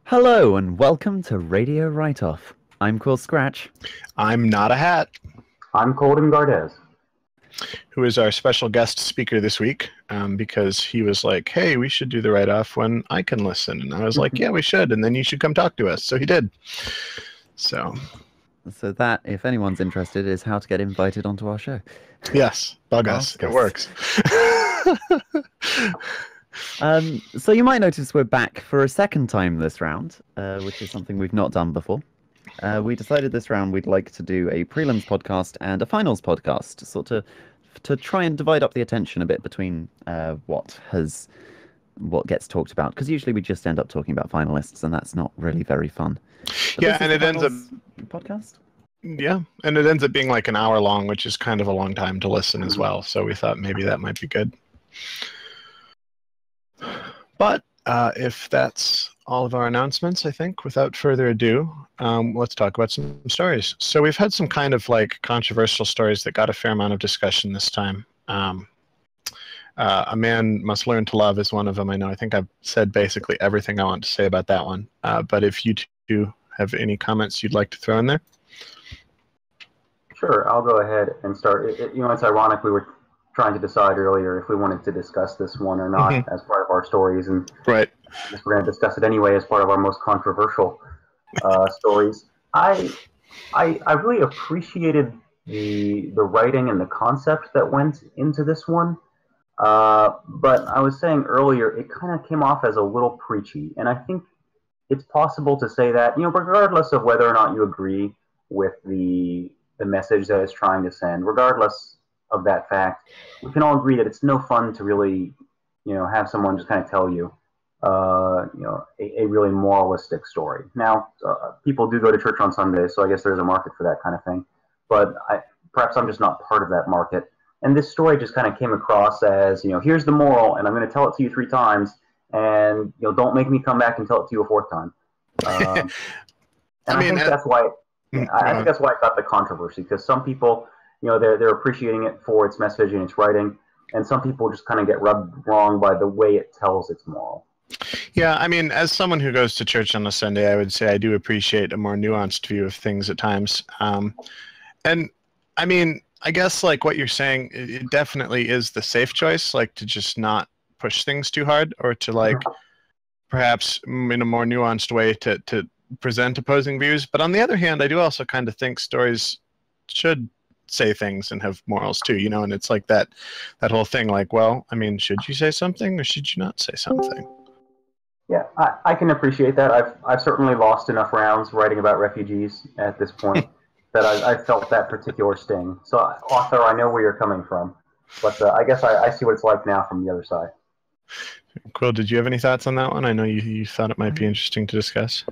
Hello and welcome to Radio Writeoff. I'm Cool Scratch. I'm not a hat. I'm Gardez. Who is our special guest speaker this week, because he was like, hey, we should do the write-off when I can listen. And I was like, yeah, we should. And then you should come talk to us. So he did. So that, if anyone's interested, is how to get invited onto our show. Yes, bug us. It works. So you might notice we're back for a second time this round, which is something we've not done before. We decided this round we'd like to do a prelims podcast and a finals podcast, sort of to try and divide up the attention a bit between what gets talked about, because usually we just end up talking about finalists, and that's not really very fun. But yeah, and it ends up podcast. Yeah, and it ends up being like an hour long, which is kind of a long time to listen as well. So we thought maybe that might be good. But if that's all of our announcements, I think, without further ado, let's talk about some stories. So we've had some kind of like controversial stories that got a fair amount of discussion this time. A Man Must Learn to Love is one of them. I know. I think I've said basically everything I want to say about that one. But if you two have any comments you'd like to throw in there? Sure, I'll go ahead and start. It's ironic, we were trying to decide earlier if we wanted to discuss this one or not as part of our stories, and right. I guess we're going to discuss it anyway as part of our most controversial stories. I really appreciated the writing and the concept that went into this one, but I was saying earlier it kind of came off as a little preachy, and I think it's possible to say that, regardless of whether or not you agree with the message that it's trying to send, regardless of that fact, we can all agree that it's no fun to really, have someone just kind of tell you, a really moralistic story. Now, people do go to church on Sundays, so I guess there's a market for that kind of thing. But perhaps I'm just not part of that market. And this story just kind of came across as, here's the moral, and I'm going to tell it to you 3 times, and don't make me come back and tell it to you a 4th time. And I think that's why. I think that's why it got the controversy, because some people, they're appreciating it for its message and its writing, and some people just kind of get rubbed wrong by the way it tells its moral. Yeah, I mean, as someone who goes to church on a Sunday, I would say I do appreciate a more nuanced view of things at times. And I mean, I guess like what you're saying, it definitely is the safe choice, like to just not push things too hard, or to like perhaps in a more nuanced way to present opposing views. But on the other hand, I do also kind of think stories should say things and have morals too, and it's like that whole thing, like, well, I mean, should you say something or should you not say something? Yeah, I can appreciate that. I've certainly lost enough rounds writing about refugees at this point that I felt that particular sting. So, author, I know where you're coming from, but I guess I see what it's like now from the other side. Quill, did you have any thoughts on that one? I know you thought it might be interesting to discuss.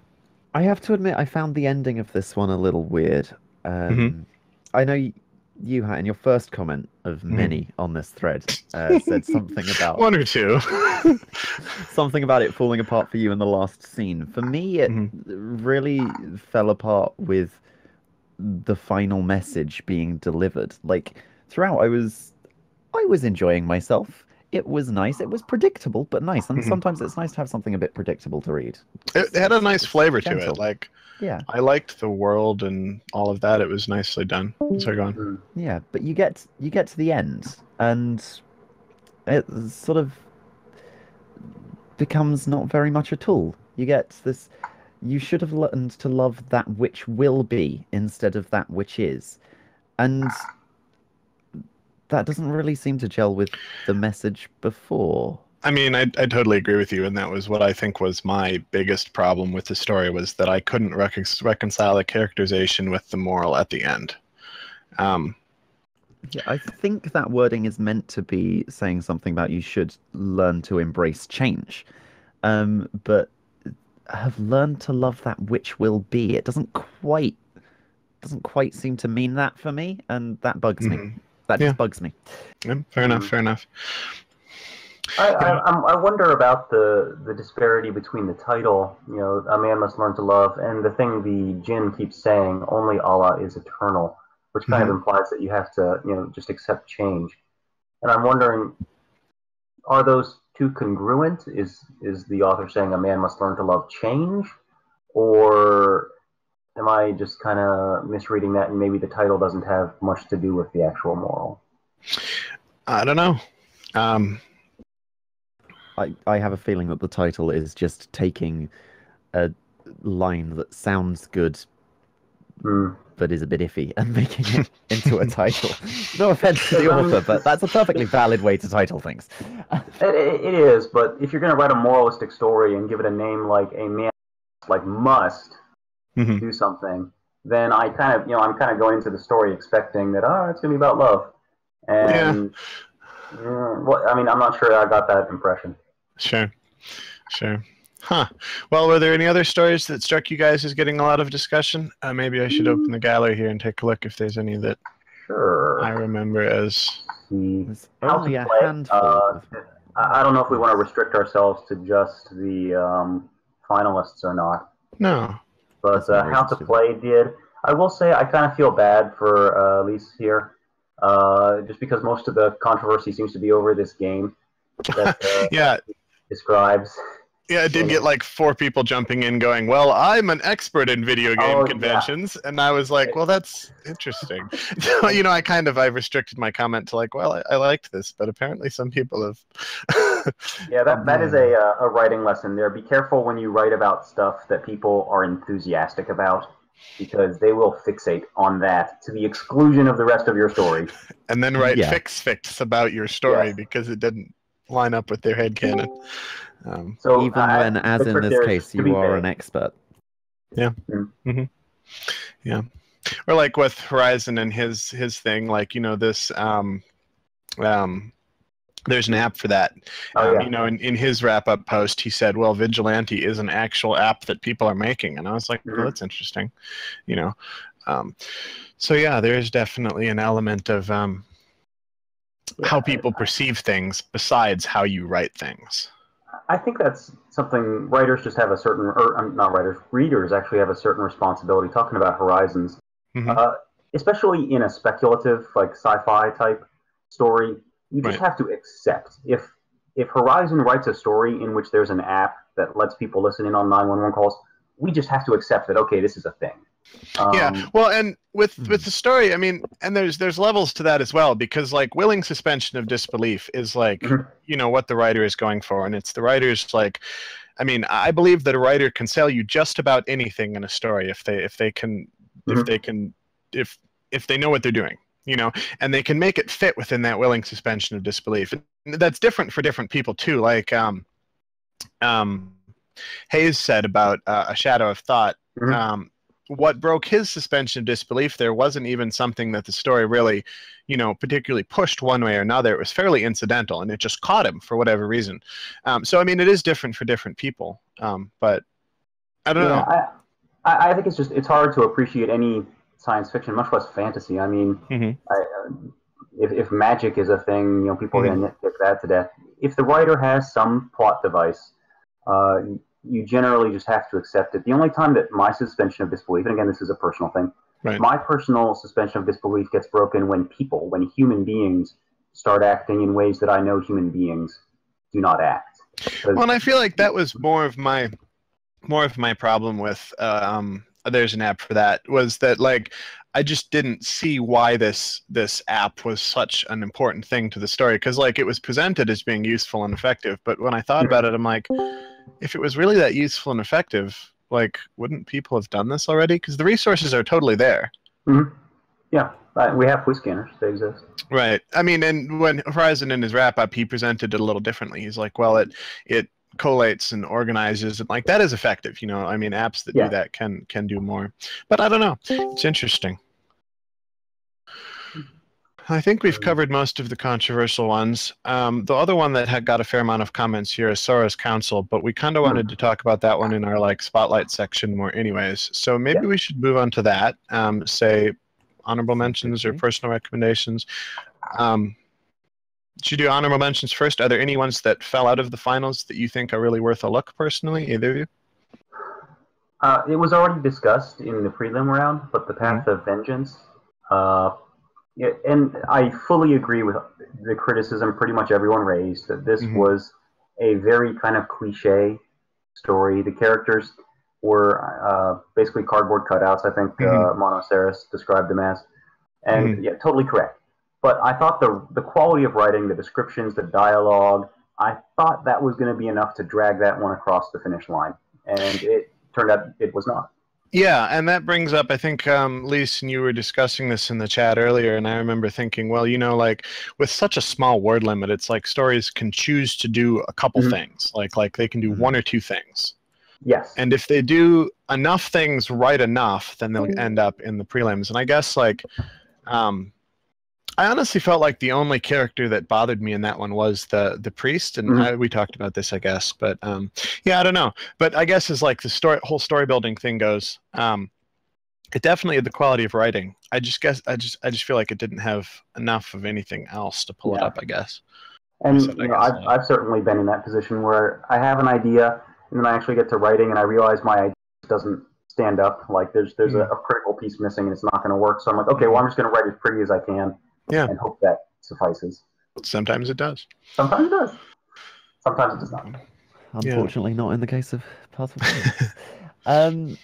I have to admit, I found the ending of this one a little weird. I know you had, in your first comment of many on this thread, said something about 1 or 2. something about it falling apart for you in the last scene. For me, it really fell apart with the final message being delivered. Like, throughout, I was enjoying myself. It was nice. It was predictable, but nice. And sometimes it's nice to have something a bit predictable to read. It had a nice flavor to it. Like, yeah, I liked the world and all of that. It was nicely done. Sorry, go on. Yeah, but you get to the end, and it sort of becomes not very much at all. You get this. You should have learned to love that which will be instead of that which is, and that doesn't really seem to gel with the message before. I mean, I totally agree with you, and that was what I think was my biggest problem with the story, was that I couldn't reconcile the characterization with the moral at the end. Yeah, I think that wording is meant to be saying something about you should learn to embrace change, but have learned to love that which will be. It doesn't quite seem to mean that for me, and that bugs me. That just bugs me. Yeah, fair enough. I wonder about the disparity between the title, A Man Must Learn to Love, and the thing the Jinn keeps saying, only Allah is eternal, which kind of implies that you have to, just accept change. And I'm wondering, are those two congruent? Is the author saying a man must learn to love change? or am I just kind of misreading that, and maybe the title doesn't have much to do with the actual moral? I don't know. I have a feeling that the title is just taking a line that sounds good but is a bit iffy and making it into a title. No offense to the author, but that's a perfectly valid way to title things. It is, but if you're going to write a moralistic story and give it a name like A Man like Must do something, then I'm kind of going into the story expecting that it's going to be about love, and well, I mean, I'm not sure I got that impression. Sure. Huh. Well, were there any other stories that struck you guys as getting a lot of discussion? Maybe I should open the gallery here and take a look if there's any that I remember as... There's only a handful. I don't know if we want to restrict ourselves to just the finalists or not. No. But How to Play did. I will say I kind of feel bad for Elise here, just because most of the controversy seems to be over this game that describes. Yeah, it did get like 4 people jumping in going, well, I'm an expert in video game conventions. Yeah. And I was like, well, that's interesting. So, I restricted my comment to like, well, I liked this, but apparently some people have. Yeah, that is a writing lesson there. Be careful when you write about stuff that people are enthusiastic about, because they will fixate on that to the exclusion of the rest of your story. And then write fix about your story because it didn't line up with their headcanon. So even when, as in this case, you are an expert. Yeah. Mm-hmm. Yeah. Or like with Horizon and his thing, like, this there's an app for that. In his wrap-up post, he said, well, Vigilante is an actual app that people are making. And I was like, well, that's interesting. So yeah, there is definitely an element of how people perceive things besides how you write things. I think that's something writers just have a certain, or not writers, readers actually have a certain responsibility. Talking about Horizons, especially in a speculative, like sci-fi type story, you just have to accept. If Horizon writes a story in which there's an app that lets people listen in on 911 calls, we just have to accept that, okay, this is a thing. Well, and with the story, I mean, and there's levels to that as well, because like willing suspension of disbelief is like what the writer is going for, and it's the writer's like, I mean, I believe that a writer can sell you just about anything in a story if they know what they're doing, and they can make it fit within that willing suspension of disbelief. And that's different for different people too. Like Hayes said about A Shadow of Thought. What broke his suspension of disbelief there wasn't even something that the story really, particularly pushed one way or another. It was fairly incidental, and it just caught him for whatever reason. So, I mean, it is different for different people. But I don't know. I think it's hard to appreciate any science fiction, much less fantasy. I mean, if magic is a thing, people are going to nitpick that to death. If the writer has some plot device, you generally just have to accept it. The only time that my suspension of disbelief, and again, this is a personal thing, my personal suspension of disbelief gets broken when human beings start acting in ways that I know human beings do not act. Well, and I feel like that was more of my problem with there's an app for that, was that like I just didn't see why this app was such an important thing to the story, because like it was presented as being useful and effective, but when I thought about it, I'm like, if it was really that useful and effective, like, wouldn't people have done this already? Because the resources are totally there. Yeah, we have police scanners. They exist. Right. I mean, and when Horizon in his wrap-up, he presented it a little differently. He's like, well, it collates and organizes, and like that is effective. I mean, apps that do that can do more. But I don't know. It's interesting. I think we've covered most of the controversial ones. The other one that had got a fair amount of comments here is Sora's Council, but we kind of wanted to talk about that one in our like spotlight section more anyways. So maybe we should move on to that. Say honorable mentions or personal recommendations. Should you do honorable mentions first? Are there any ones that fell out of the finals that you think are really worth a look personally, either of you? It was already discussed in the prelim round, but the Path of Vengeance, and I fully agree with the criticism pretty much everyone raised, that this was a very kind of cliche story. The characters were basically cardboard cutouts. I think Monoceros described them as, and yeah, totally correct. But I thought the quality of writing, the descriptions, the dialogue, I thought that was going to be enough to drag that one across the finish line, and it turned out it was not. Yeah, and that brings up, I think, Lise, and you were discussing this in the chat earlier, and I remember thinking, well, you know, like, with such a small word limit, it's like stories can choose to do a couple things. Like they can do one or two things. Yes. And if they do enough things right enough, then they'll end up in the prelims. And I guess, like, I honestly felt like the only character that bothered me in that one was the priest, and we talked about this, I guess. But yeah, I don't know. But I guess as like the whole story building thing goes, it definitely had the quality of writing. I just feel like it didn't have enough of anything else to pull it up, I guess. And you know, I've certainly been in that position where I have an idea, and then I actually get to writing, and I realize my idea doesn't stand up. Like there's a critical piece missing, and it's not going to work. So I'm like, okay, well, I'm just going to write as pretty as I can. Yeah. And hope that suffices. Sometimes it does. Sometimes it does. Sometimes it does not. Unfortunately, not in the case of Path of Kings.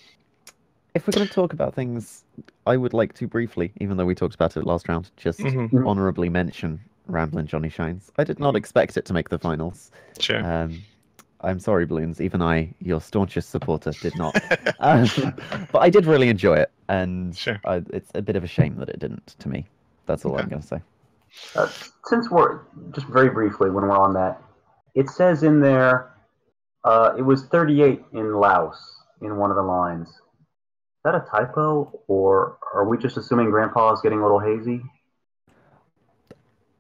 If we're going to talk about things, I would like to briefly, even though we talked about it last round, just honourably mention Ramblin' Johnny Shines. I did not expect it to make the finals. Sure. I'm sorry, Balloons. Even I, your staunchest supporter, did not. But I did really enjoy it, and it's a bit of a shame that it didn't, to me. That's all I'm going to say. Since we're, just very briefly, when we're on that, it says in there, it was 38 in Laos in one of the lines. Is that a typo, or are we just assuming Grandpa is getting a little hazy?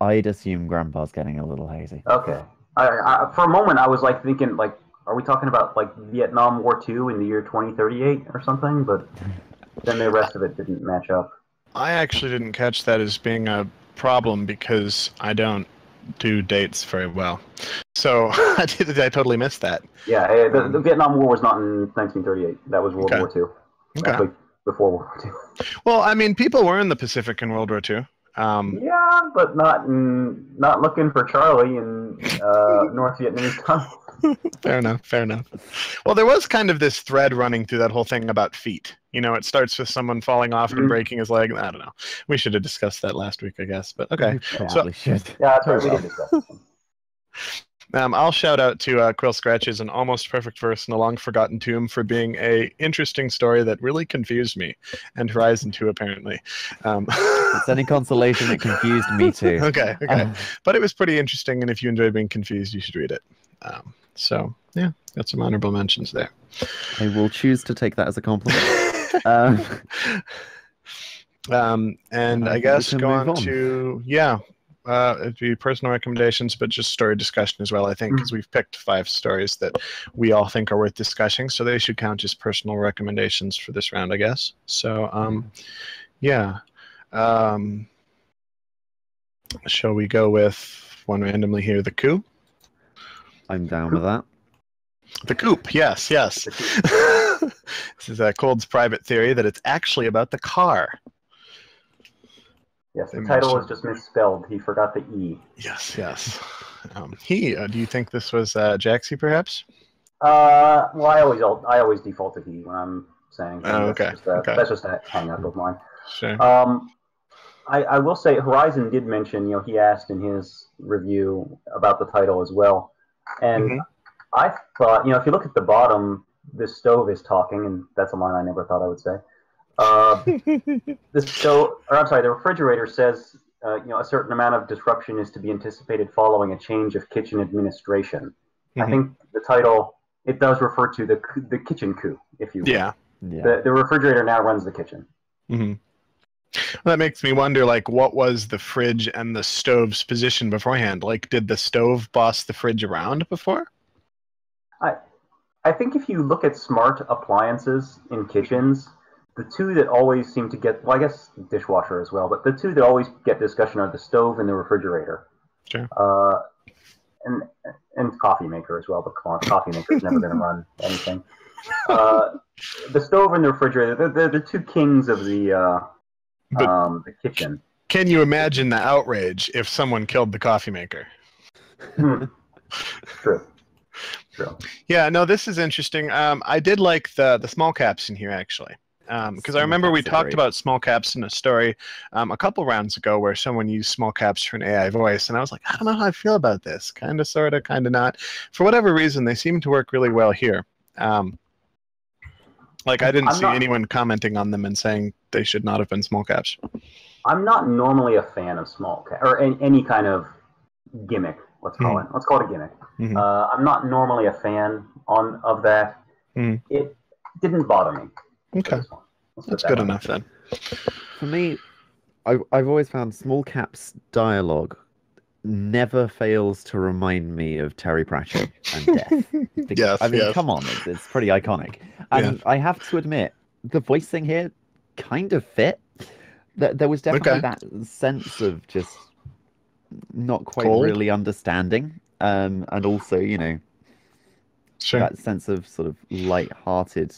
I'd assume Grandpa's getting a little hazy. Okay. For a moment, I was like thinking, like, are we talking about like Vietnam War II in the year 2038 or something? But then the rest of it didn't match up. I actually didn't catch that as being a problem because I don't do dates very well. So I totally missed that. Yeah, the Vietnam War was not in 1938. That was World War II. Okay. Actually, before World War II. Well, I mean, people were in the Pacific in World War II. Yeah, but not looking for Charlie in North Vietnamese tunnel. Fair enough. Well, there was kind of this thread running through that whole thing about feet. You know, it starts with someone falling off and breaking his leg. I don't know. We should have discussed that last week, I guess. But okay. Probably should. Yeah, that's right. We did discuss this one. I'll shout out to Quill Scratches, an almost perfect verse in a long forgotten tomb, for being a interesting story that really confused me, and Horizon 2 apparently. It's any consolation, it confused me too. Okay. But it was pretty interesting, and if you enjoy being confused, you should read it. So yeah, got some honorable mentions there. I will choose to take that as a compliment. And I guess go on to it'd be personal recommendations, but just story discussion as well, I think, because we've picked 5 stories that we all think are worth discussing, so they should count as personal recommendations for this round, I guess. So, shall we go with one randomly here, the coup? I'm down with that. The Coop, yes. This is Cold's private theory that it's actually about the car. Yes, the title was just misspelled. He forgot the E. Yes. Do you think this was Jaxie, perhaps? Well, I always default to he when I'm saying things. Okay. That's just a hang-up of mine. Sure. I will say Horizon did mention, he asked in his review about the title as well. And I thought, if you look at the bottom, the stove is talking, and that's a line I never thought I would say. The refrigerator says, a certain amount of disruption is to be anticipated following a change of kitchen administration. I think the title, it does refer to the kitchen coup, if you will. Yeah. The refrigerator now runs the kitchen. Well, that makes me wonder, what was the fridge and the stove's position beforehand? Did the stove boss the fridge around before? I think if you look at smart appliances in kitchens, the two that always seem to get, well, I guess dishwasher as well, but the two that always get discussion are the stove and the refrigerator. Sure. And coffee maker as well, but come on, coffee maker's never going to run anything. The stove and the refrigerator, they're the two kings of the kitchen. Can you imagine the outrage if someone killed the coffee maker? True. true. Yeah, no, this is interesting. I did like the small caps in here, actually. Because I remember we talked about small caps in a story a couple rounds ago where someone used small caps for an AI voice, and I was like, I don't know how I feel about this. Kind of, sort of, kind of not. For whatever reason, they seem to work really well here. Like, I didn't see anyone commenting on them and saying they should not have been small caps. I'm not normally a fan of small cap or any kind of gimmick. Let's call it. Let's call it a gimmick. I'm not normally a fan of that. It didn't bother me. Okay, that's good enough then. For me, I've always found small caps dialogue never fails to remind me of Terry Pratchett and death. Because, I mean, come on, it's pretty iconic. And I have to admit, the voicing here kind of fit. There was definitely that sense of just not quite really understanding, and also, you know, that sense of sort of light-hearted,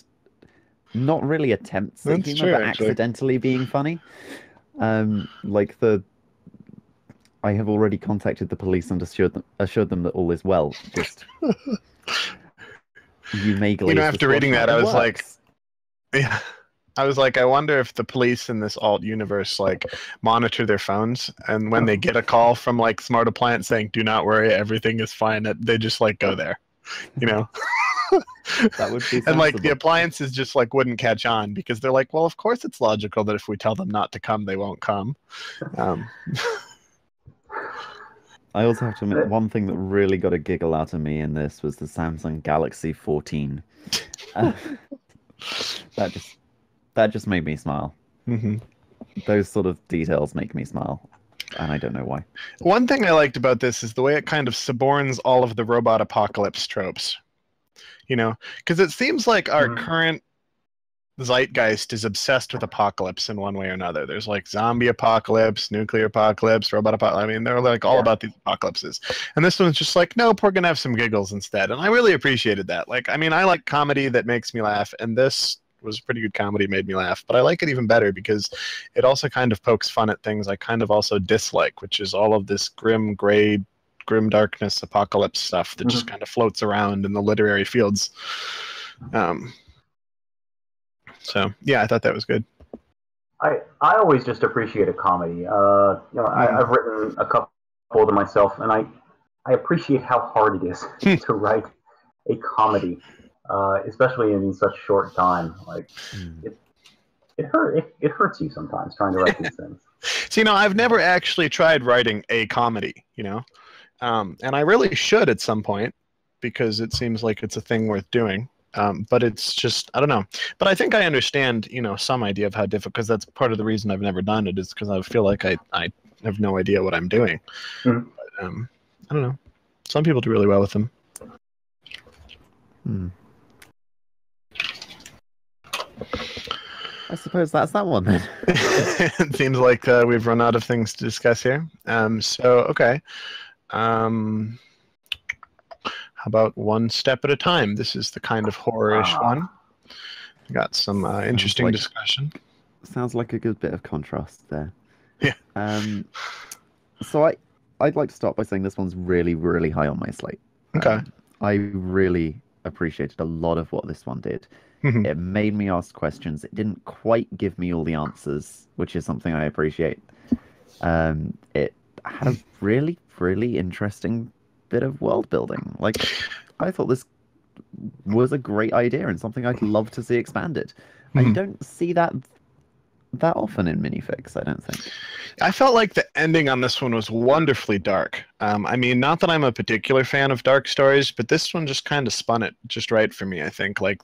not really attempts at humor, but accidentally being funny. Like I have already contacted the police and assured them that all is well. Just you may glaze. You know, after reading that, I was like, yeah. I was like, I wonder if the police in this alt universe like monitor their phones, and when they get a call from like Smart Appliance saying "Do not worry, everything is fine," they just like go there, you know. That would be sensible. And like the appliances just like wouldn't catch on because they're like, well, of course it's logical that if we tell them not to come, they won't come. I also have to admit, one thing that really got a giggle out of me in this was the Samsung Galaxy 14. That just made me smile. Those sort of details make me smile, and I don't know why. One thing I liked about this is the way it kind of suborns all of the robot apocalypse tropes. You know, because it seems like our current zeitgeist is obsessed with apocalypse in one way or another. There's like zombie apocalypse, nuclear apocalypse, robot apocalypse. I mean, they're like all about these apocalypses. And this one's just like, nope, we're going to have some giggles instead. And I really appreciated that. Like, I mean, I like comedy that makes me laugh, and this was pretty good comedy, made me laugh. But I like it even better because it also kind of pokes fun at things I kind of also dislike, which is all of this grim darkness apocalypse stuff that just kind of floats around in the literary fields. So yeah, I thought that was good. I always just appreciate a comedy. You know, I've written a couple to myself, and I appreciate how hard it is to write a comedy, especially in such short time. Like it hurts you sometimes trying to write these things. So, you know, I've never actually tried writing a comedy, you know, and I really should at some point because it seems like it's a thing worth doing. But it's just, I don't know. But I think I understand, you know, some idea of how difficult, because that's part of the reason I've never done it, is because I feel like I have no idea what I'm doing. But, I don't know. Some people do really well with them. I suppose that's that one then. It seems like we've run out of things to discuss here. So, okay. How about One Step at a Time? This is the kind of horror-ish one. We got some interesting discussion. Sounds like a good bit of contrast there. Yeah. So I'd like to start by saying this one's really, really high on my slate. Okay. I really appreciated a lot of what this one did. It made me ask questions. It didn't quite give me all the answers, which is something I appreciate. It had a really, really interesting bit of world building. Like, I thought this was a great idea and something I'd love to see expanded. I don't see that often in minifics, I don't think. I felt like the ending on this one was wonderfully dark. I mean, not that I'm a particular fan of dark stories, but this one just kind of spun it just right for me, I think. Like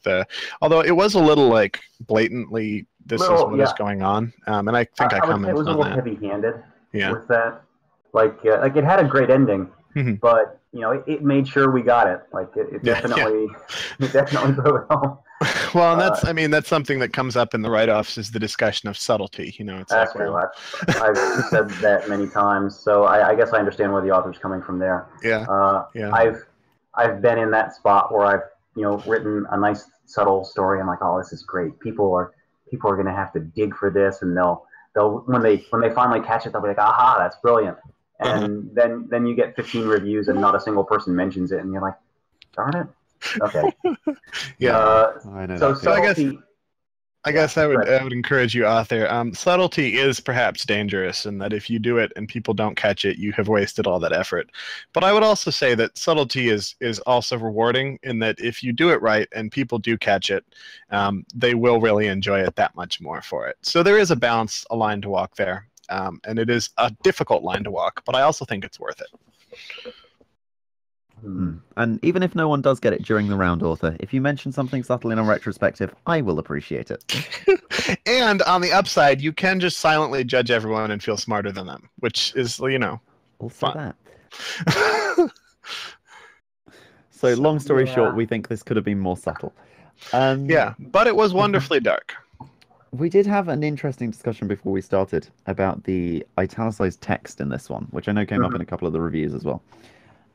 although it was a little like blatantly, this is what is going on. And I think I commented on that. It was a little heavy-handed with that. Like it had a great ending, but you know, it made sure we got it. Like it definitely, it definitely drove it home. Well, and that's something that comes up in the write-offs is the discustion of subtlety. You know, it's that's like, true. I've said that many times, so I guess I understand where the author's coming from there. I've been in that spot where I've written a nice subtle story. I'm like, oh, this is great. People are going to have to dig for this, and they'll when they finally catch it, they'll be like, aha, that's brilliant. And then you get 15 reviews and not a single person mentions it, and you're like, darn it. Okay. Yeah. I know So that feeling. subtlety. I guess I but would encourage you, author. Subtlety is perhaps dangerous in that if you do it and people don't catch it, you have wasted all that effort. But I would also say that subtlety is also rewarding in that if you do it right and people do catch it, they will really enjoy it that much more for it. So there is a balance, a line to walk there. And it is a difficult line to walk, but I also think it's worth it. And even if no one does get it during the round, author, if you mention something subtle in a retrospective, I will appreciate it. And on the upside, you can just silently judge everyone and feel smarter than them, which is, Also fun. that. So long story short, we think this could have been more subtle. Yeah, but it was wonderfully dark. We did have an interesting discussion before we started about the italicized text in this one, which I know came up in a couple of the reviews as well.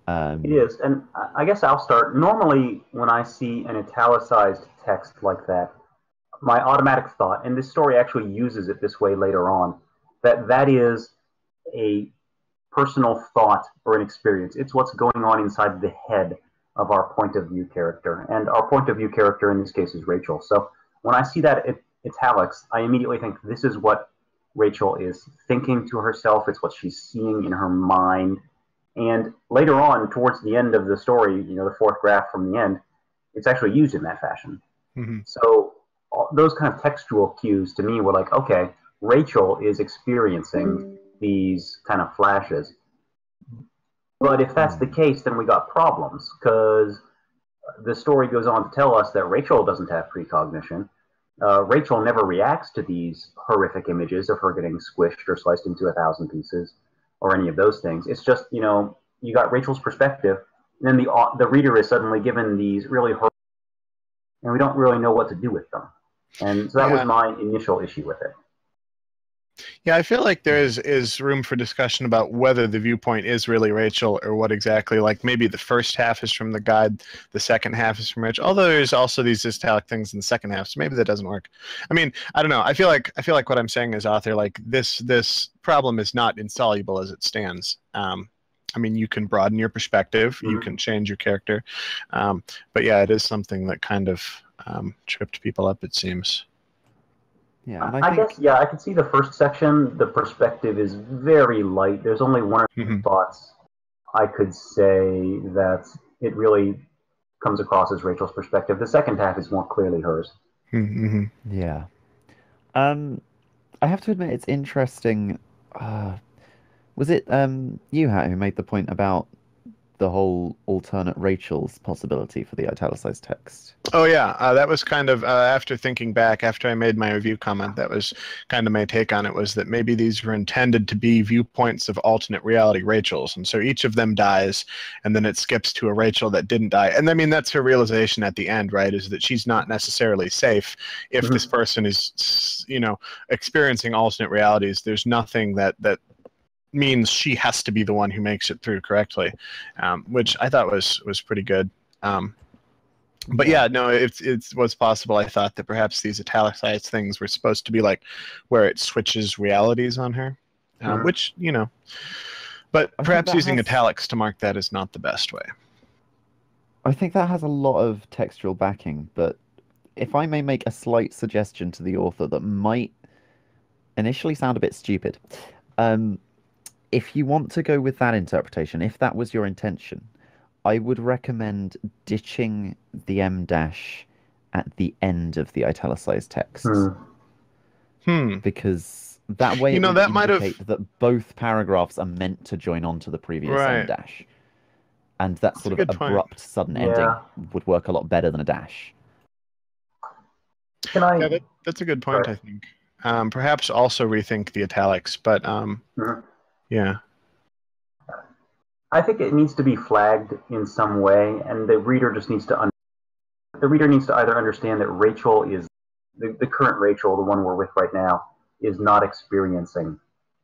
It is, and I guess I'll start. Normally, when I see an italicized text like that, my automatic thought, and this story actually uses it this way later on, that is a personal thought or an experience. It's what's going on inside the head of our point of view character. And our point of view character in this case is Rachel. So when I see that italics, I immediately think this is what Rachel is thinking to herself. It's what she's seeing in her mind. And later on, towards the end of the story, the fourth graph from the end, it's actually used in that fashion. Mm-hmm. So those kind of textual cues to me were like, okay, Rachel is experiencing these kind of flashes. But if that's the case, then we got problems, because the story goes on to tell us that Rachel doesn't have precognition. Rachel never reacts to these horrific images of her getting squished or sliced into 1,000 pieces or any of those things. It's just, you got Rachel's perspective, and then the reader is suddenly given these really horrific, and we don't really know what to do with them. And so that was my initial issue with it. Yeah, I feel like there is room for discussion about whether the viewpoint is really Rachel or what exactly. Like maybe the first half is from the guide, the second half is from Rachel. Although there's also these italic things in the second half, so maybe that doesn't work. I mean, I don't know. I feel like what I'm saying as author, like this problem is not insoluble as it stands. I mean, you can broaden your perspective, you can change your character, but yeah, it is something that kind of tripped people up, it seems. Yeah, and I guess, I can see the first section. The perspective is very light. There's only one or two thoughts I could say that it really comes across as Rachel's perspective. The second half is more clearly hers. Mm-hmm. Yeah. I have to admit, it's interesting. Was it you, Hat, who made the point about the whole alternate Rachel's possibility for the italicized text? Oh yeah, that was kind of after thinking back, after I made my review comment, that was kind of my take on it, was that maybe these were intended to be viewpoints of alternate reality Rachels, and so each of them dies, and then it skips to a Rachel that didn't die. And I mean, that's her realization at the end, right, is that she's not necessarily safe if this person is, experiencing alternate realities. There's nothing that means she has to be the one who makes it through correctly, which I thought was pretty good. But yeah, no, it was possible. I thought that perhaps these italicized things were supposed to be like where it switches realities on her, which, but perhaps using italics to mark that is not the best way. I think that has a lot of textual backing, but if I may make a slight suggestion to the author that might initially sound a bit stupid, if you want to go with that interpretation, if that was your intention, I would recommend ditching the M dash at the end of the italicized text. Because that way it would indicate that both paragraphs are meant to join on to the previous M dash. And that sort of abrupt, sudden ending would work a lot better than a dash. Yeah, that's a good point, I think. Perhaps also rethink the italics, but yeah. I think it needs to be flagged in some way, and the reader just needs to either understand that Rachel is the current Rachel, the one we're with right now, is not experiencing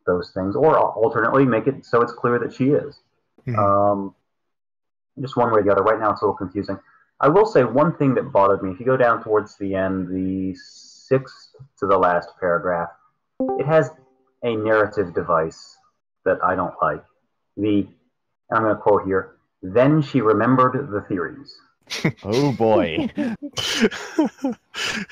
those things, or alternately make it so it's clear that she is. Just one way or the other. Right now it's a little confusing. I will say one thing that bothered me. If you go down towards the end, the sixth to the last paragraph, it has a narrative device that I don't like. I'm going to quote here, "Then she remembered the theories." Oh boy.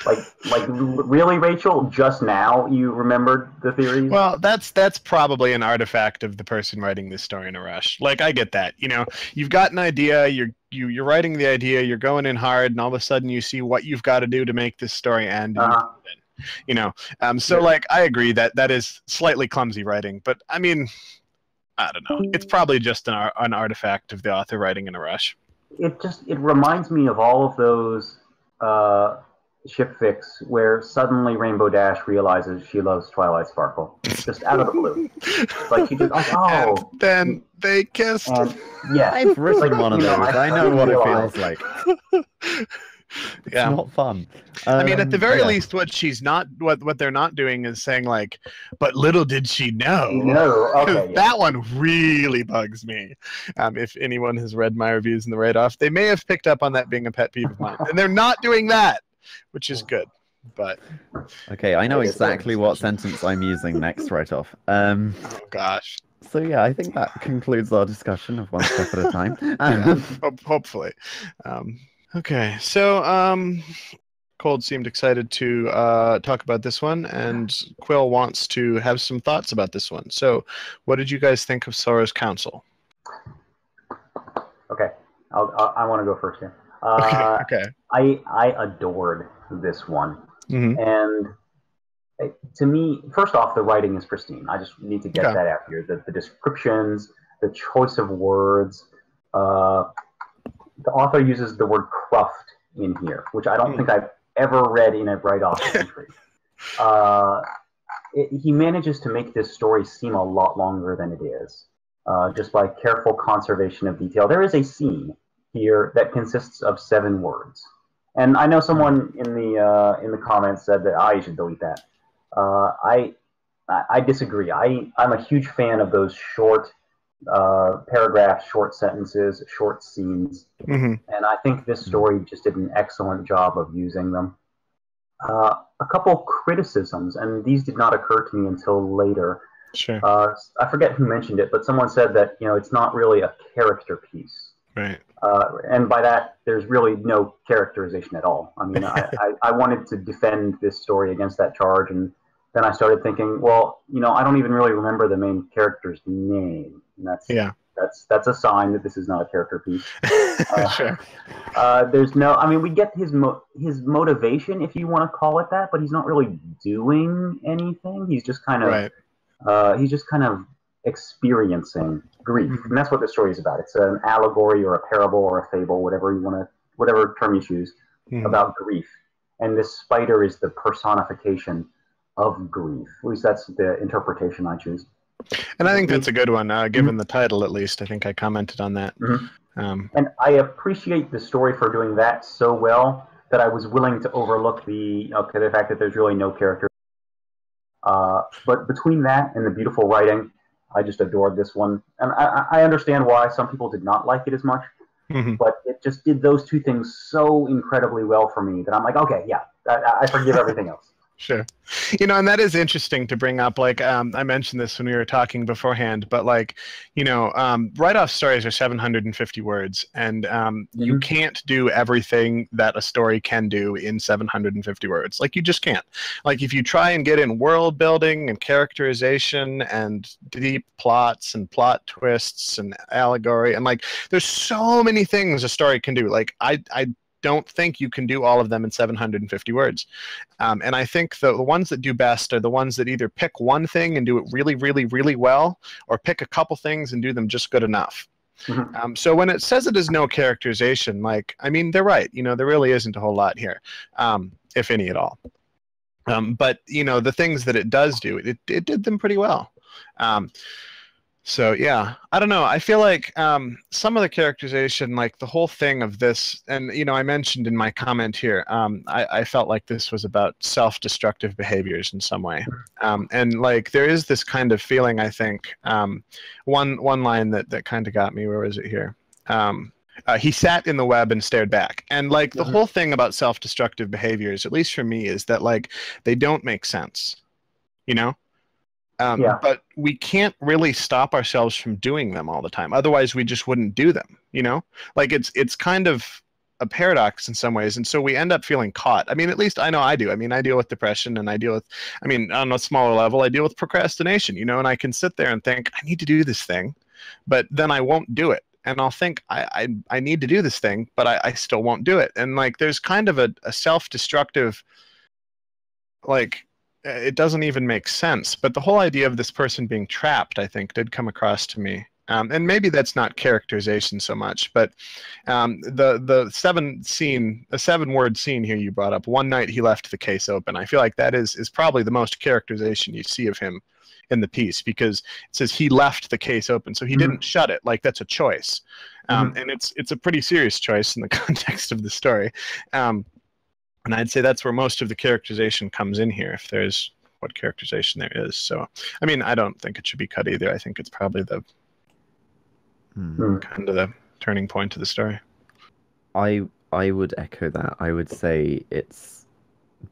Like really, Rachel? Just now you remembered the theories? Well, that's probably an artifact of the person writing this story in a rush. Like, I get that. You've got an idea, you're writing the idea, you're going in hard, and all of a sudden you see what you've got to do to make this story end. And so like I agree that is slightly clumsy writing, but I mean, I don't know. It's probably just an artifact of the author writing in a rush. It reminds me of all of those ship fics where suddenly Rainbow Dash realizes she loves Twilight Sparkle, just out of the blue. Like she just like, oh. And then they kissed. And yeah, I've written one of those. I know what it realize. feels like. It's Yeah. not fun. I mean, at the very yeah. least, what they're not doing is saying like, "But little did she know." No, okay, yeah. That one really bugs me. If anyone has read my reviews in the Writeoff, they may have picked up on that being a pet peeve of mine, and they're not doing that, which is good. But Okay, I know exactly what sentence I'm using next Writeoff. oh gosh, So yeah, I think that concludes our discussion of One Step at a Time. hopefully. Okay, so Cold seemed excited to talk about this one, and Quill wants to have some thoughts about this one. So, what did you guys think of Sora's Council? Okay, I want to go first here. Okay. I adored this one, Mm-hmm. and to me, first off, the writing is pristine. I just need to get Okay. that out here. The descriptions, the choice of words. The author uses the word cruft in here, which I don't think I've ever read in a Write-Off entry. He manages to make this story seem a lot longer than it is, just by careful conservation of detail. There is a scene here that consists of 7 words, and I know someone in the comments said that you should delete that. I disagree. I'm a huge fan of those short paragraphs, short sentences, short scenes, and I think this story just did an excellent job of using them. A couple criticisms, and these did not occur to me until later. Sure. I forget who mentioned it, but someone said that it's not really a character piece. Right. And by that, there's really no characterization at all. I mean, I wanted to defend this story against that charge, and then I started thinking, well, I don't even really remember the main character's name. And that's a sign that this is not a character piece. Sure. There's no, I mean, we get his motivation, if you want to call it that, but he's not really doing anything. He's just kind of, Right. Experiencing grief, and that's what the story is about. It's an allegory or a parable or a fable, whatever term you choose, about grief. And this spider is the personification of grief. At least that's the interpretation I choose. And I think that's a good one, given the title at least. I think I commented on that. And I appreciate the story for doing that so well that I was willing to overlook the fact that there's really no character. But between that and the beautiful writing, I just adored this one. And I understand why some people did not like it as much, but it just did those two things so incredibly well for me that I'm like, okay, yeah, I forgive everything else. Sure. And that is interesting to bring up. Like, I mentioned this when we were talking beforehand, but like, write-off stories are 750 words, and you can't do everything that a story can do in 750 words. Like, you just can't. Like, if you try and get in world building and characterization and deep plots and plot twists and allegory, and like, there's so many things a story can do. Like, I don't think you can do all of them in 750 words. And I think the ones that do best are the ones that either pick one thing and do it really, really, really well, or pick a couple things and do them just good enough. So when it says it is no characterization, like, I mean, they're right. There really isn't a whole lot here, if any at all. But, the things that it does do, it did them pretty well. So yeah, I don't know. I feel like some of the characterization, like the whole thing of this, and I mentioned in my comment here, I felt like this was about self-destructive behaviors in some way, and like there is this kind of feeling. I think one line that kind of got me. Where was it here? He sat in the web and stared back, and like the whole thing about self-destructive behaviors, at least for me, is that like they don't make sense, But we can't really stop ourselves from doing them all the time. Otherwise, we just wouldn't do them, Like it's kind of a paradox in some ways, and so we end up feeling caught. I mean, at least I know I do. I mean, I deal with depression, and I deal with, I mean, on a smaller level, I deal with procrastination, you know, and I can sit there and think, I need to do this thing, but then I won't do it. And I'll think, I need to do this thing, but I still won't do it. And like, there's kind of a self-destructive, like, it doesn't even make sense. But the whole idea of this person being trapped, I think, did come across to me. And maybe that's not characterization so much, but the 7-word scene here you brought up, one night he left the case open. I feel like that is probably the most characterization you see of him in the piece, because it says he left the case open, so he didn't shut it. Like, that's a choice, and it's a pretty serious choice in the context of the story. And I'd say that's where most of the characterization comes in here, if there's what characterization there is. So, I mean, I don't think it should be cut either. I think it's probably the kind of the turning point of the story. I would echo that. I would say it's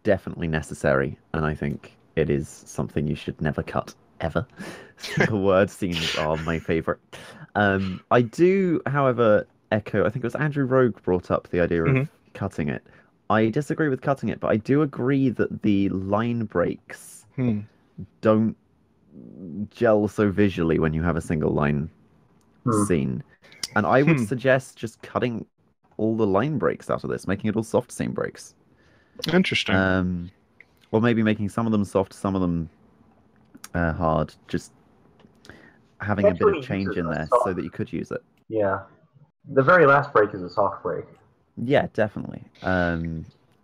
definitely necessary, and I think it is something you should never cut, ever. Single word scenes are my favorite. I do, however, echo, I think it was Andrew Rogue brought up the idea of cutting it. I disagree with cutting it, but I do agree that the line breaks don't gel so visually when you have a single line scene. And I would suggest just cutting all the line breaks out of this, making it all soft scene breaks. Interesting. Or maybe making some of them soft, some of them hard, just having a bit of change in there so that you could use it. Yeah. The very last break is a soft break. Yeah, definitely.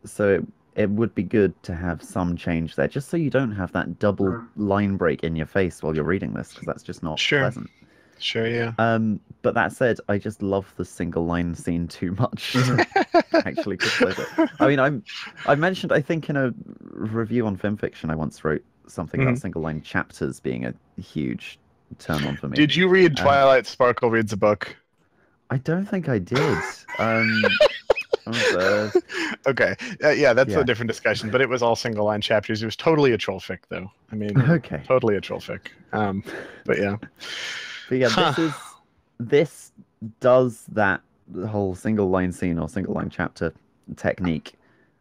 So it would be good to have some change there, just so you don't have that double line break in your face while you're reading this, because that's just not pleasant. Sure, yeah. But that said, I just love the single line scene too much. Actually, I mean, I mentioned, I think in a review on Film Fiction, I once wrote something about single line chapters being a huge turn on for me. Did you read Twilight Sparkle Reads a Book? I don't think I did. Okay. Yeah, that's a different discussion, but it was all single line chapters. It was totally a troll fic, though. I mean, totally a troll fic. But yeah. But yeah, this does that whole single line scene or single line chapter technique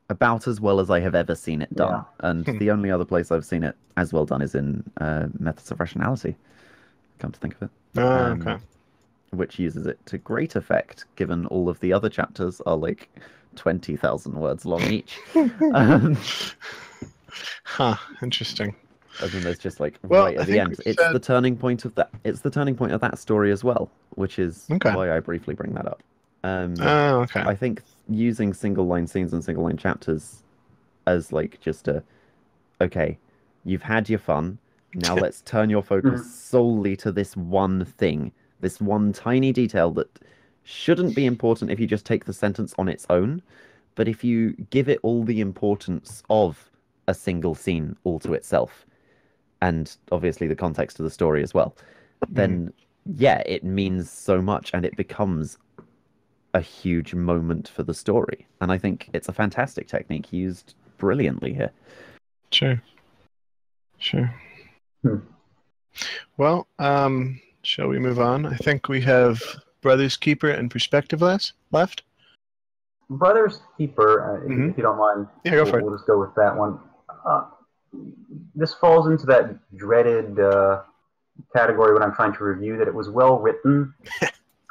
about as well as I have ever seen it done. Yeah. And the only other place I've seen it as well done is in Methods of Rationality, come to think of it. Okay. Which uses it to great effect, given all of the other chapters are like 20,000 words long each. Interesting. And then there's just like right at the end. It's the turning point of that. It's the turning point of that story as well, which is why I briefly bring that up. Okay. I think using single line scenes and single line chapters as like just okay, you've had your fun. Now let's turn your focus solely to this one thing, this one tiny detail that shouldn't be important if you just take the sentence on its own, but if you give it all the importance of a single scene all to itself, and obviously the context of the story as well, then yeah, it means so much and it becomes a huge moment for the story. And I think it's a fantastic technique used brilliantly here. Sure. Well, shall we move on? I think we have Brother's Keeper and Perspective left. Brother's Keeper, if you don't mind, go for it. We'll just go with that one. This falls into that dreaded category when I'm trying to review that it was well written,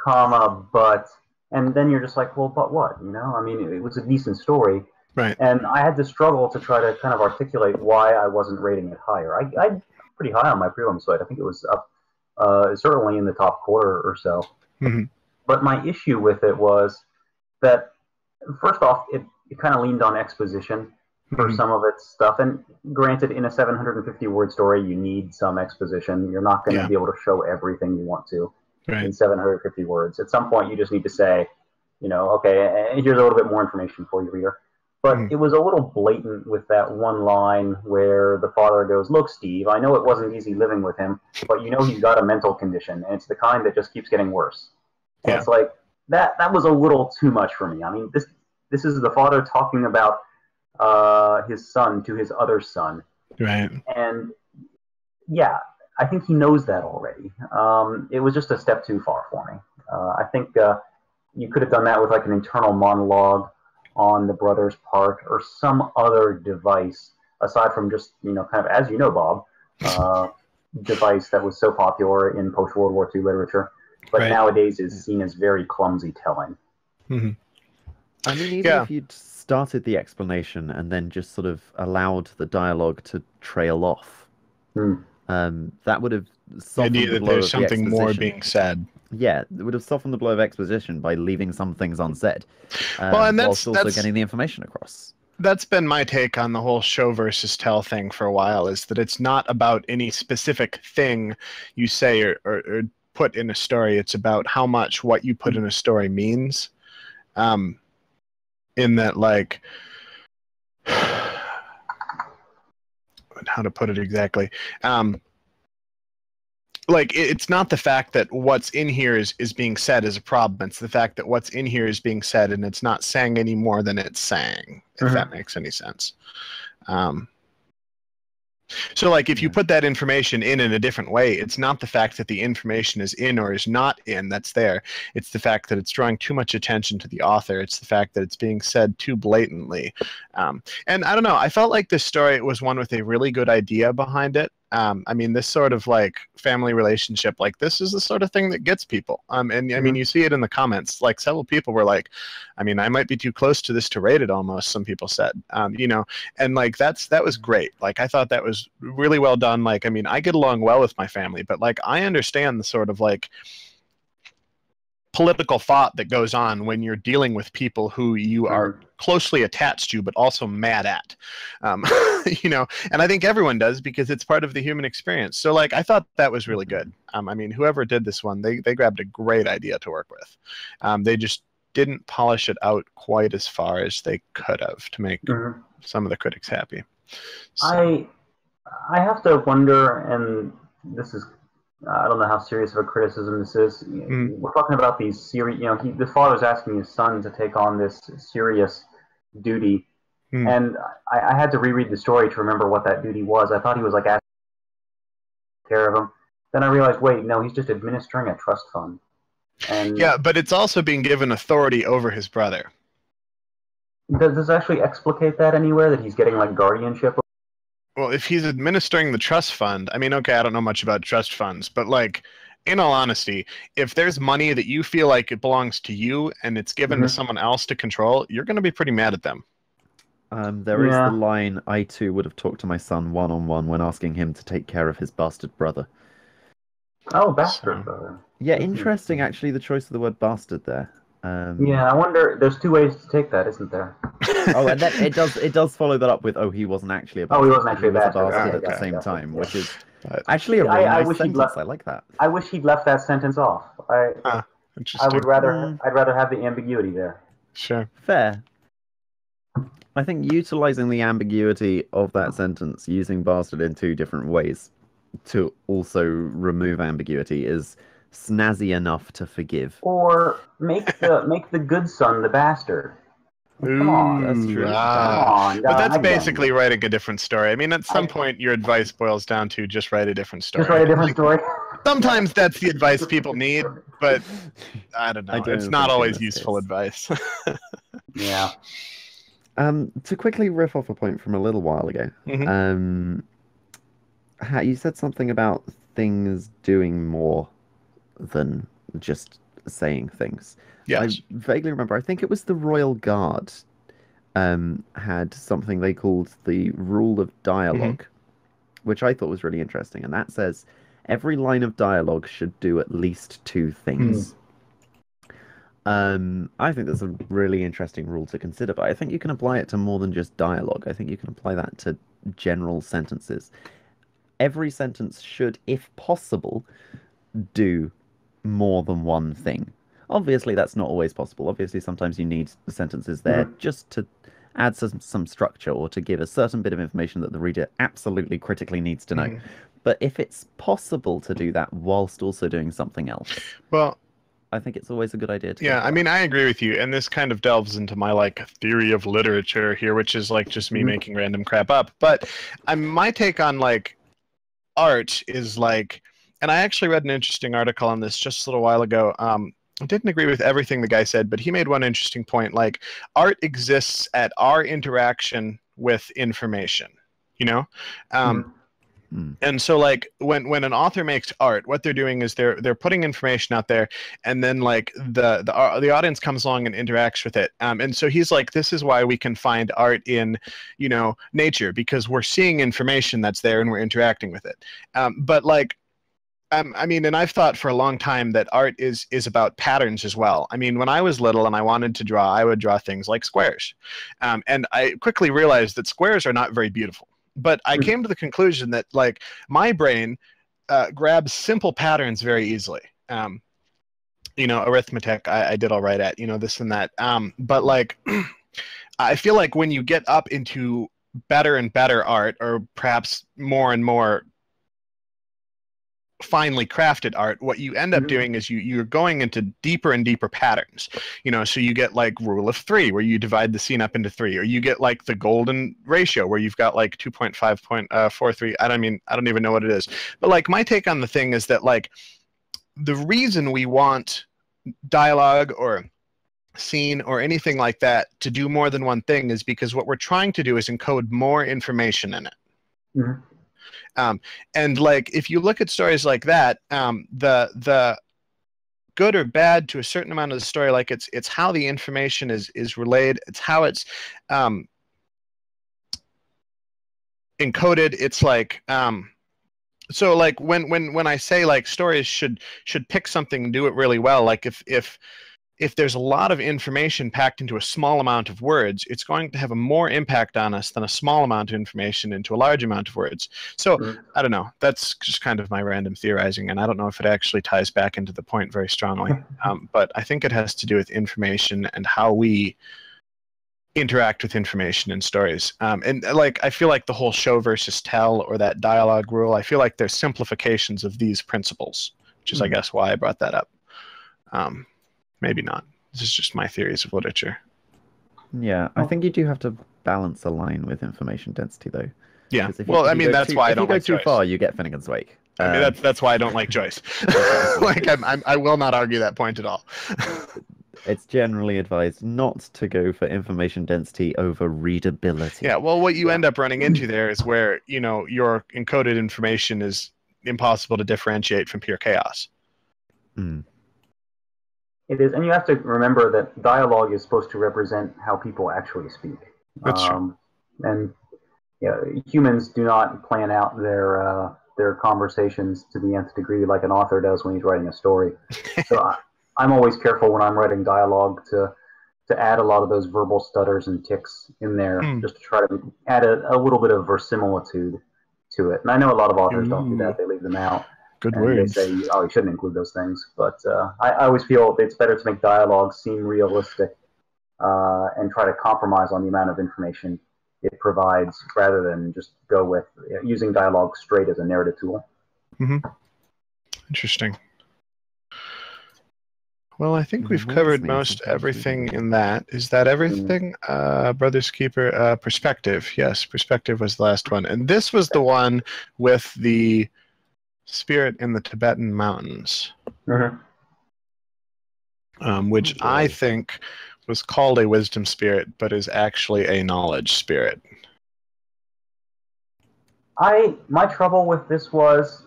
but, and then you're just like, well, but what? You know, I mean, it was a decent story. Right. And I had to struggle to try to kind of articulate why I wasn't rating it higher. I'm pretty high on my prelim slate. I think it was up, certainly in the top quarter or so. But my issue with it was that, first off, it kind of leaned on exposition for some of its stuff. And granted, in a 750-word story, you need some exposition. You're not going to be able to show everything you want to in 750 words. At some point, you just need to say, you know, okay, here's a little bit more information for you, reader. But it was a little blatant with that one line where the father goes, look, Steve, I know it wasn't easy living with him, but you know he's got a mental condition, and it's the kind that just keeps getting worse. And it's like, that was a little too much for me. I mean, this is the father talking about his son to his other son. Right. And yeah, I think he knows that already. It was just a step too far for me. I think you could have done that with like an internal monologue on the brother's part or some other device aside from just, kind of, as you know, Bob, device that was so popular in post-World War II literature, but nowadays is seen as very clumsy telling. Mm-hmm. I mean, even if you'd started the explanation and then just sort of allowed the dialogue to trail off, that would have softened the blow of the exposition. Something more being said. Yeah, it would have softened the blow of exposition by leaving some things unsaid, and whilst also getting the information across. That's been my take on the whole show versus tell thing for a while, is that it's not about any specific thing you say or put in a story. It's about how much what you put in a story means. In that, like, how to put it exactly? Like, it's not the fact that what's in here is being said is a problem. It's the fact that what's in here is being said and it's not saying any more than it's saying, if that makes any sense. So, like, if you put that information in a different way, it's not the fact that the information is in or is not in that's there. It's the fact that it's drawing too much attention to the author. It's the fact that it's being said too blatantly. And I don't know, I felt like this story was one with a really good idea behind it. I mean, this sort of like family relationship, like this is the sort of thing that gets people. And I mean, you see it in the comments, like several people were like, I mean, I might be too close to this to rate it almost, some people said, and like, that was great. Like, I thought that was really well done. Like, I mean, I get along well with my family, but like, I understand the sort of like political thought that goes on when you're dealing with people who you are closely attached to, but also mad at, and I think everyone does because it's part of the human experience. So like, I thought that was really good. I mean, whoever did this one, they grabbed a great idea to work with. They just didn't polish it out quite as far as they could have to make some of the critics happy. So. I have to wonder, and this is, I don't know how serious of a criticism this is. We're talking about these serious, the father's asking his son to take on this serious duty. And I had to reread the story to remember what that duty was. I thought he was like asking to take care of him. Then I realized, wait, no, he's just administering a trust fund. And yeah, but it's also being given authority over his brother. Does this actually explicate that anywhere, that he's getting like guardianship? Well, if he's administering the trust fund, I mean, okay, I don't know much about trust funds, but like, in all honesty, if there's money that you feel like it belongs to you and it's given to someone else to control, you're going to be pretty mad at them. There is the line, I too would have talked to my son one-on-one when asking him to take care of his bastard brother. Oh, bastard brother. Yeah, interesting actually, the choice of the word bastard there. Yeah, I wonder, there's two ways to take that, isn't there? Oh, and then it does follow that up with, he wasn't actually a bastard. He wasn't actually a bastard at the same time, which is actually a really nice sentence. I like that. I wish he'd left that sentence off. Interesting. I'd rather have the ambiguity there. Sure. Fair. I think utilizing the ambiguity of that sentence, using bastard in two different ways to also remove ambiguity, is snazzy enough to forgive. Or make the good son the bastard. Come on. That's true. Come on, but that's basically writing a different story. I mean, at some point, your advice boils down to just write a different story. Just write a different story. Sometimes that's the advice people need, but I don't know. It's not always useful advice. Yeah. To quickly riff off a point from a little while ago, you said something about things doing more than just saying things. Yes. I vaguely remember, I think it was the Royal Guard had something they called the Rule of Dialogue, which I thought was really interesting. And that says every line of dialogue should do at least two things. I think that's a really interesting rule to consider, but I think you can apply it to more than just dialogue. I think you can apply that to general sentences. Every sentence should, if possible, do more than one thing. Obviously, that's not always possible. Obviously, sometimes you need the sentences there just to add some structure or to give a certain bit of information that the reader absolutely critically needs to know. But if it's possible to do that whilst also doing something else, well, I think it's always a good idea to I mean, I agree with you, and this kind of delves into my like theory of literature here, which is like just me making random crap up. But my take on like art is like, and I actually read an interesting article on this just a little while ago. didn't agree with everything the guy said, but he made one interesting point. Like, art exists at our interaction with information, you know? And so, like, when an author makes art, what they're doing is they're putting information out there, and then like the audience comes along and interacts with it. And so he's like, this is why we can find art in, you know, nature, because we're seeing information that's there and we're interacting with it. But like, I mean, and I've thought for a long time that art is about patterns as well. I mean, when I was little and I wanted to draw, I would draw things like squares. And I quickly realized that squares are not very beautiful. But I came to the conclusion that, like, my brain grabs simple patterns very easily. You know, arithmetic, I did all right at, you know, this and that. But, like, I feel like when you get up into better and better art, or perhaps more and more finely crafted art, what you end up doing is you're going into deeper and deeper patterns, you know. So you get like rule of 3, where you divide the scene up into 3, or you get like the golden ratio, where you've got like 2.5.43. I don't even know what it is. But like, my take on the thing is that, like, the reason we want dialogue or scene or anything like that to do more than one thing is because what we're trying to do is encode more information in it. And like, if you look at stories like that, the good or bad to a certain amount of the story, like, it's how the information is relayed, it's how it's encoded. It's like, so like when I say, like, stories should pick something and do it really well, like, if there's a lot of information packed into a small amount of words, it's going to have a more impact on us than a small amount of information into a large amount of words. So I don't know. That's just kind of my random theorizing, and I don't know if it actually ties back into the point very strongly. But I think it has to do with information and how we interact with information in stories. And like, I feel like the whole show versus tell, or that dialogue rule, I feel like there's simplifications of these principles, which is, I guess, why I brought that up. Maybe not. This is just my theories of literature. Yeah, I think you do have to balance a line with information density, though. Yeah. Well, I mean, that's why I don't like Joyce. If you go too far, you get Finnegan's Wake. I mean, that's why I don't like Joyce. Like, I will not argue that point at all. It's generally advised not to go for information density over readability. Yeah. Well, what you end up running into there is where, you know, your encoded information is impossible to differentiate from pure chaos. It is, and you have to remember that dialogue is supposed to represent how people actually speak. That's true. And humans do not plan out their conversations to the nth degree like an author does when he's writing a story. So I'm always careful when I'm writing dialogue to add a lot of those verbal stutters and tics in there, just to try to add a little bit of verisimilitude to it. And I know a lot of authors don't do that; they leave them out. Good words. They say, oh, you shouldn't include those things. But I always feel it's better to make dialogue seem realistic and try to compromise on the amount of information it provides, rather than just go with using dialogue straight as a narrative tool. Interesting. Well, I think we've covered most everything in that. Is that everything? Brothers Keeper, perspective. Yes, perspective was the last one. And this was the one with the spirit in the Tibetan mountains, which I think was called a wisdom spirit, but is actually a knowledge spirit. My trouble with this was,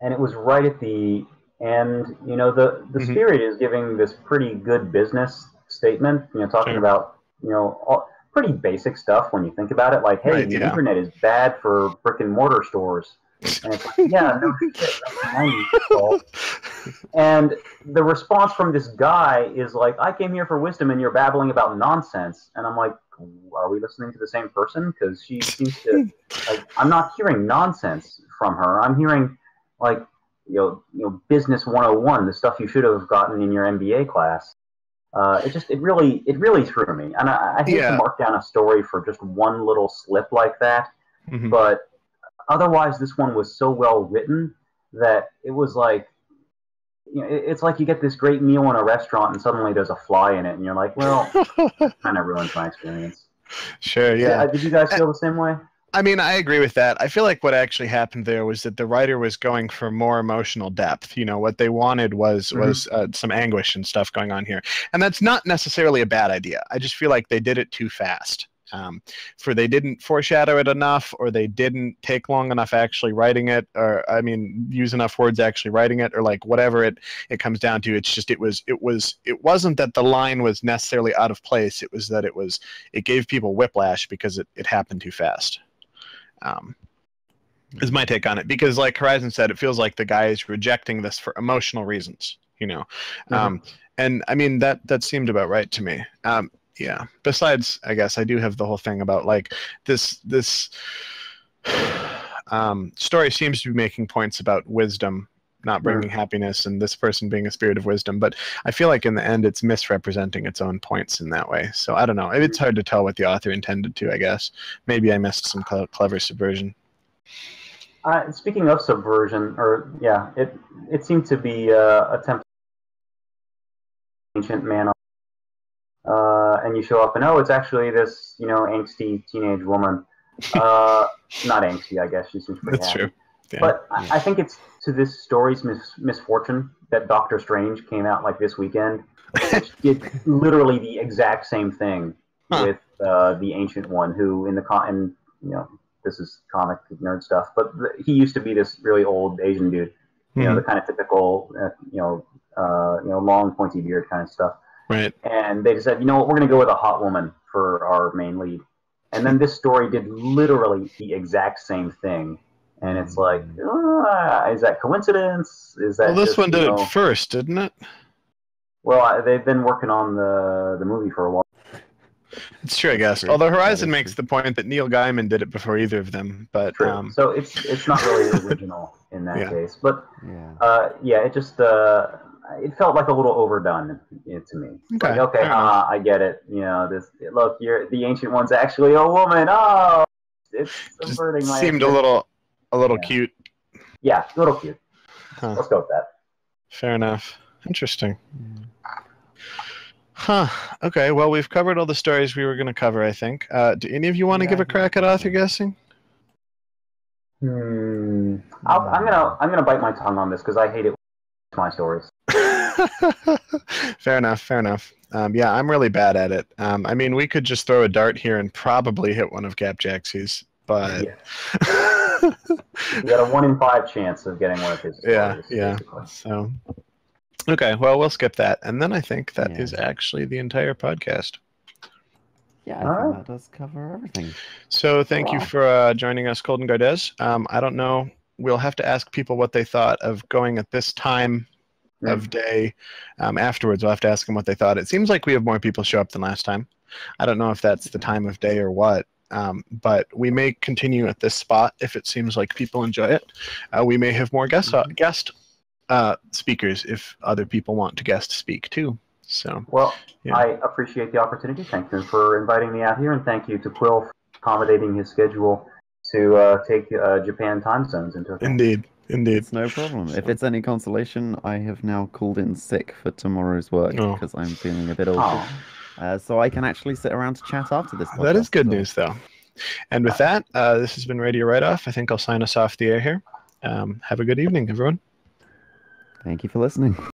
and it was right at the end, you know, the spirit is giving this pretty good business statement, you know, talking about, you know, pretty basic stuff when you think about it, like, hey, the internet is bad for brick and mortar stores. And it's like, yeah, no shit, that's the 90s fault. And the response from this guy is like, I came here for wisdom and you're babbling about nonsense. And I'm like, are we listening to the same person? Because she seems to, like, I'm not hearing nonsense from her. I'm hearing, like, you know, business 101, the stuff you should have gotten in your MBA class. It really threw me. And I hate to mark down a story for just one little slip like that, but otherwise, this one was so well written that it was like, you know, it's like you get this great meal in a restaurant and suddenly there's a fly in it, and you're like, well, that kind of ruins my experience. Sure, yeah. Did you guys feel the same way? I mean, I agree with that. I feel like what actually happened there was that the writer was going for more emotional depth. You know, what they wanted was some anguish and stuff going on here, and that's not necessarily a bad idea. I just feel like they did it too fast. For they didn't foreshadow it enough, or they didn't take long enough actually writing it, or I mean, use enough words actually writing it, or like whatever it comes down to. It's just it wasn't that the line was necessarily out of place. It was that it gave people whiplash because it happened too fast. Is my take on it, because like Horizon said, it feels like the guy is rejecting this for emotional reasons, you know. And I mean that seemed about right to me. Yeah. Besides, I guess I do have the whole thing about like this story seems to be making points about wisdom not bringing happiness, and this person being a spirit of wisdom. But I feel like in the end, it's misrepresenting its own points in that way. So I don't know. It's hard to tell what the author intended to, I guess. Maybe I missed some clever subversion. Speaking of subversion, it seemed to be attempt ancient man, and you show up and it's actually this angsty teenage woman. Not angsty, I guess. She seems pretty That's happy. true. Yeah. But I think it's to this story's misfortune that Doctor Strange came out like this weekend, which did literally the exact same thing with the Ancient One, who this is comic nerd stuff, but he used to be this really old Asian dude, the kind of typical, long pointy beard kind of stuff. Right. And they said, we're going to go with a hot woman for our main lead. And then this story did literally the exact same thing. And it's like, is that coincidence? Is that this one did it first, didn't it? Well, they've been working on the movie for a while. It's true, I guess. Although Horizon makes the point that Neil Gaiman did it before either of them, but so it's not really original in that case. But it just it felt like a little overdone to me. Okay, I get it. The Ancient One's actually a woman. Oh, it's subverting my. Seemed a little cute. Yeah, a little cute. Let's go with that. Fair enough. Interesting. Huh. Okay, well, we've covered all the stories we were going to cover, I think. Do any of you want to give a crack at author guessing? I'm gonna bite my tongue on this because I hate it. My stories. Fair enough. I'm really bad at it. I mean, we could just throw a dart here and probably hit one of Cap Jaxie's, but you got a 1 in 5 chance of getting one of his stories. Yeah. So. Okay, well, we'll skip that. And then I think that is actually the entire podcast. Yeah, I think that does cover everything. So thank you for joining us, Cold and Gardez. I don't know. We'll have to ask people what they thought of going at this time of day. Afterwards, we'll have to ask them what they thought. It seems like we have more people show up than last time. I don't know if that's the time of day or what. But we may continue at this spot if it seems like people enjoy it. We may have more guest speakers if other people want to guest speak too. So I appreciate the opportunity. Thank you for inviting me out here, and thank you to Quill for accommodating his schedule to take Japan time zones into account. Indeed. It's no problem. If it's any consolation, I have now called in sick for tomorrow's work because I'm feeling a bit awful. So I can actually sit around to chat after this podcast. That is good news, though. And with that, this has been Radio Writeoff. I think I'll sign us off the air here. Have a good evening, everyone. Thank you for listening.